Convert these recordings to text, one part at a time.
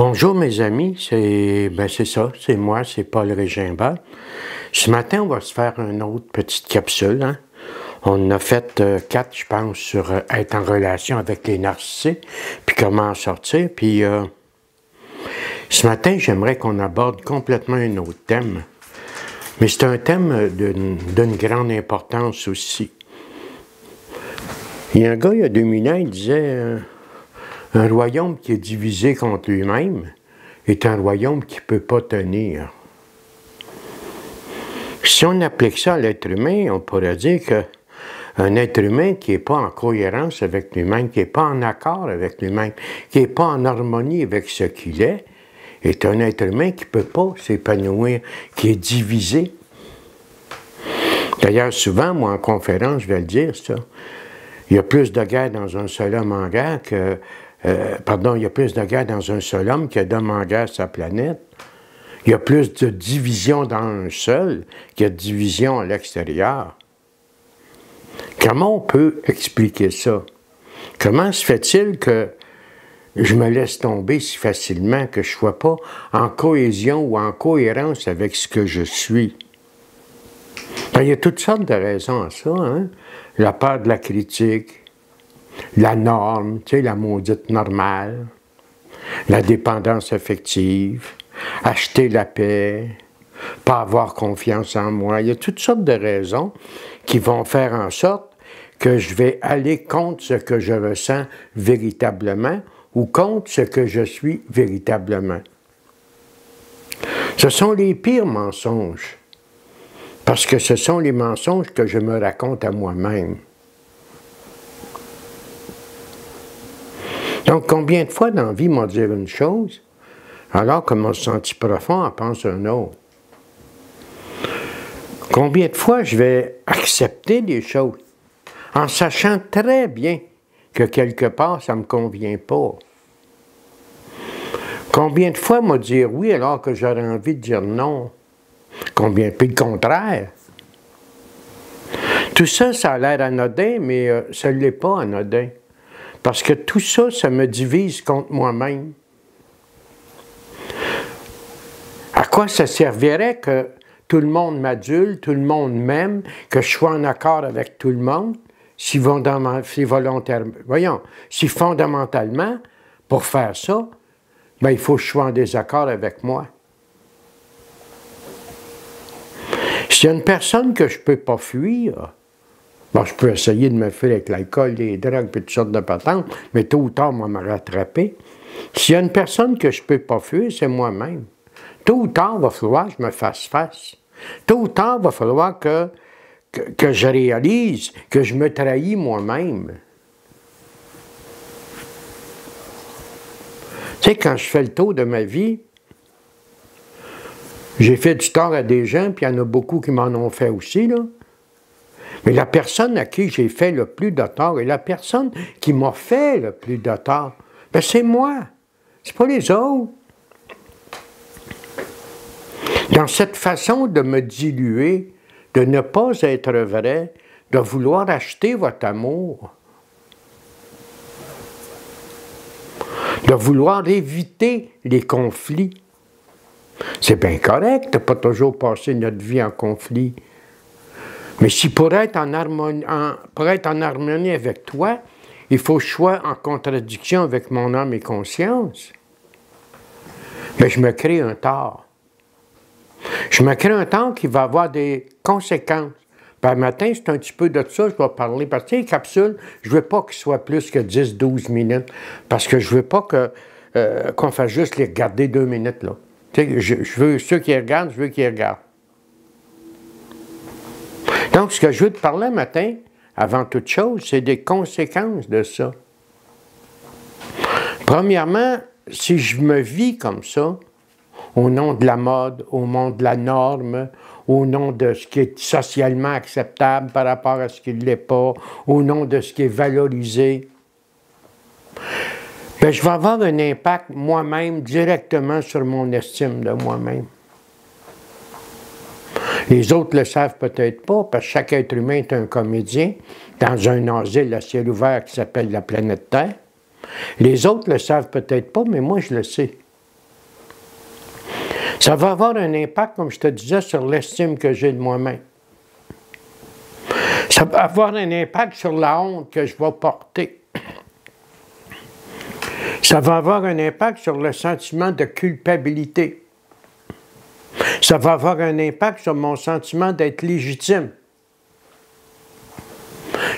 Bonjour mes amis, c'est ça, c'est moi, c'est Paul Régimbald. Ce matin, on va se faire une autre petite capsule. Hein? On a fait 4, je pense, sur être en relation avec les narcissiques, puis comment en sortir. Puis ce matin, j'aimerais qu'on aborde complètement un autre thème. Mais c'est un thème d'une grande importance aussi. Il y a un gars, il y a 2000 ans, il disait... un royaume qui est divisé contre lui-même est un royaume qui ne peut pas tenir. Si on applique ça à l'être humain, on pourrait dire qu'un être humain qui n'est pas en cohérence avec lui-même, qui n'est pas en accord avec lui-même, qui n'est pas en harmonie avec ce qu'il est un être humain qui ne peut pas s'épanouir, qui est divisé. D'ailleurs, souvent, moi, en conférence, je vais le dire, ça. Il y a plus de guerre dans un seul homme en guerre que... il y a plus de guerre dans un seul homme que d'hommes en guerre sur la planète. Il y a plus de division dans un seul qu'il y a de division à l'extérieur. Comment on peut expliquer ça? Comment se fait-il que je me laisse tomber si facilement, que je ne sois pas en cohésion ou en cohérence avec ce que je suis? Il y a toutes sortes de raisons à ça. Hein? La peur de la critique, la norme, tu sais, la maudite normale, la dépendance affective, acheter la paix, pas avoir confiance en moi. Il y a toutes sortes de raisons qui vont faire en sorte que je vais aller contre ce que je ressens véritablement ou contre ce que je suis véritablement. Ce sont les pires mensonges, parce que ce sont les mensonges que je me raconte à moi-même. Donc, combien de fois dans la vie m'a dit une chose, alors que mon senti profond en pense un autre? Combien de fois je vais accepter des choses, en sachant très bien que quelque part, ça ne me convient pas? Combien de fois m'a dit oui, alors que j'aurais envie de dire non? Combien, puis le contraire? Tout ça, ça a l'air anodin, mais ça ne l'est pas anodin. Parce que tout ça, ça me divise contre moi-même. À quoi ça servirait que tout le monde m'adule, tout le monde m'aime, que je sois en accord avec tout le monde, si fondamentalement, pour faire ça, ben, il faut que je sois en désaccord avec moi. S'il y a une personne que je ne peux pas fuir, bon, je peux essayer de me fuir avec l'alcool, les drogues, puis toutes sortes de patentes, mais tôt ou tard, on va me rattraper. S'il y a une personne que je ne peux pas fuir, c'est moi-même. Tôt ou tard, il va falloir que je me fasse face. Tôt ou tard, il va falloir que je réalise que je me trahis moi-même. Tu sais, quand je fais le tour de ma vie, j'ai fait du tort à des gens, puis il y en a beaucoup qui m'en ont fait aussi, là. Mais la personne à qui j'ai fait le plus de tort, et la personne qui m'a fait le plus de tort, ben c'est moi. C'est pas les autres. Dans cette façon de me diluer, de ne pas être vrai, de vouloir acheter votre amour, de vouloir éviter les conflits. C'est bien correct de ne pas toujours passer notre vie en conflit. Mais si pour être en harmonie avec toi, il faut que je sois en contradiction avec mon âme et conscience, bien, je me crée un tort. Je me crée un tort qui va avoir des conséquences. Par matin, c'est un petit peu de ça, je vais parler. Parce que les capsules, je ne veux pas qu'elles soient plus que 10-12 minutes. Parce que je ne veux pas qu'on fasse juste les regarder 2 minutes, là. Tu sais, je veux ceux qui regardent, je veux qu'ils regardent. Donc, ce que je veux te parler matin, avant toute chose, c'est des conséquences de ça. Premièrement, si je me vis comme ça, au nom de la mode, au nom de la norme, au nom de ce qui est socialement acceptable par rapport à ce qui ne l'est pas, au nom de ce qui est valorisé, bien, je vais avoir un impact moi-même directement sur mon estime de moi-même. Les autres ne le savent peut-être pas, parce que chaque être humain est un comédien dans un asile à ciel ouvert qui s'appelle la planète Terre. Les autres ne le savent peut-être pas, mais moi je le sais. Ça va avoir un impact, comme je te disais, sur l'estime que j'ai de moi-même. Ça va avoir un impact sur la honte que je vais porter. Ça va avoir un impact sur le sentiment de culpabilité. Ça va avoir un impact sur mon sentiment d'être légitime.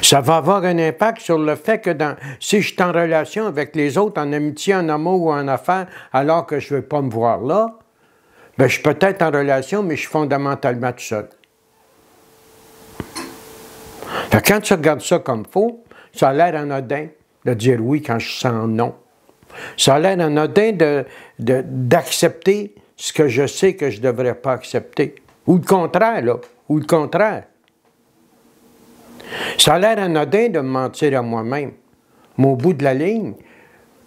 Ça va avoir un impact sur le fait que si je suis en relation avec les autres, en amitié, en amour ou en affaires, alors que je ne veux pas me voir là, bien, je suis peut-être en relation, mais je suis fondamentalement tout seul. Quand tu regardes ça comme faux, ça a l'air anodin de dire oui quand je sens non. Ça a l'air anodin d'accepter ce que je sais que je ne devrais pas accepter. Ou le contraire, là. Ou le contraire. Ça a l'air anodin de me mentir à moi-même. Mais au bout de la ligne,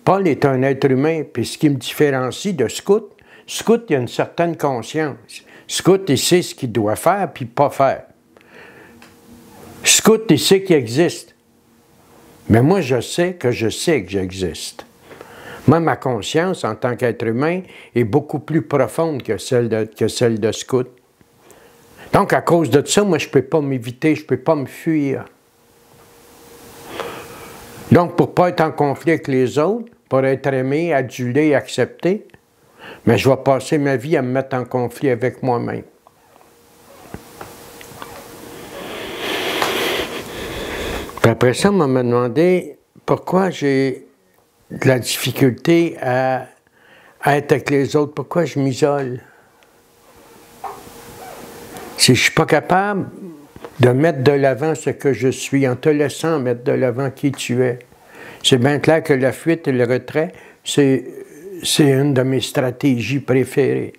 Paul est un être humain, puis ce qui me différencie de Scout, Scout, il a une certaine conscience. Scout, il sait ce qu'il doit faire, puis pas faire. Scout, il sait qu'il existe. Mais moi, je sais que j'existe. Moi, ma conscience, en tant qu'être humain, est beaucoup plus profonde que celle de Scout. Donc, à cause de ça, moi, je ne peux pas m'éviter, je ne peux pas me fuir. Donc, pour ne pas être en conflit avec les autres, pour être aimé, adulé, accepté, mais je vais passer ma vie à me mettre en conflit avec moi-même. Puis après ça, on m'a demandé pourquoi j'ai de la difficulté à être avec les autres, pourquoi je m'isole. Si je ne suis pas capable de mettre de l'avant ce que je suis, en te laissant mettre de l'avant qui tu es. C'est bien clair que la fuite et le retrait, c'est une de mes stratégies préférées.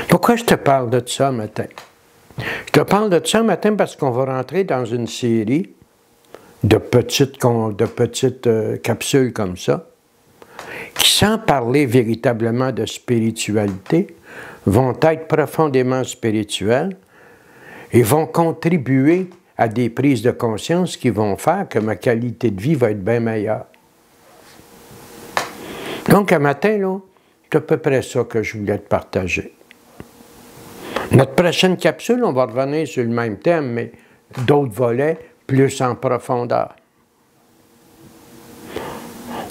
Pourquoi je te parle de ça matin? Je te parle de ça matin parce qu'on va rentrer dans une série de petites capsules comme ça, qui, sans parler véritablement de spiritualité, vont être profondément spirituelles et vont contribuer à des prises de conscience qui vont faire que ma qualité de vie va être bien meilleure. Donc, un matin, là, c'est à peu près ça que je voulais te partager. Notre prochaine capsule, on va revenir sur le même thème, mais d'autres volets, plus en profondeur.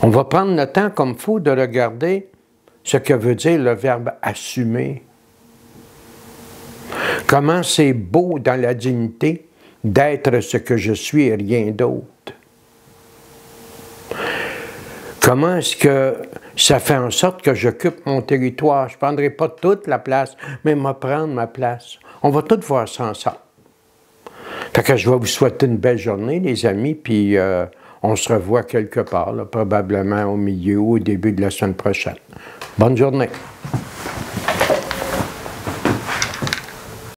On va prendre le temps comme il faut de regarder ce que veut dire le verbe « assumer ». Comment c'est beau dans la dignité d'être ce que je suis et rien d'autre. Comment est-ce que ça fait en sorte que j'occupe mon territoire? Je ne prendrai pas toute la place, mais me prendre ma place. On va tout voir ça ensemble. Fait que je vais vous souhaiter une belle journée, les amis, puis on se revoit quelque part, là, probablement au milieu ou au début de la semaine prochaine. Bonne journée.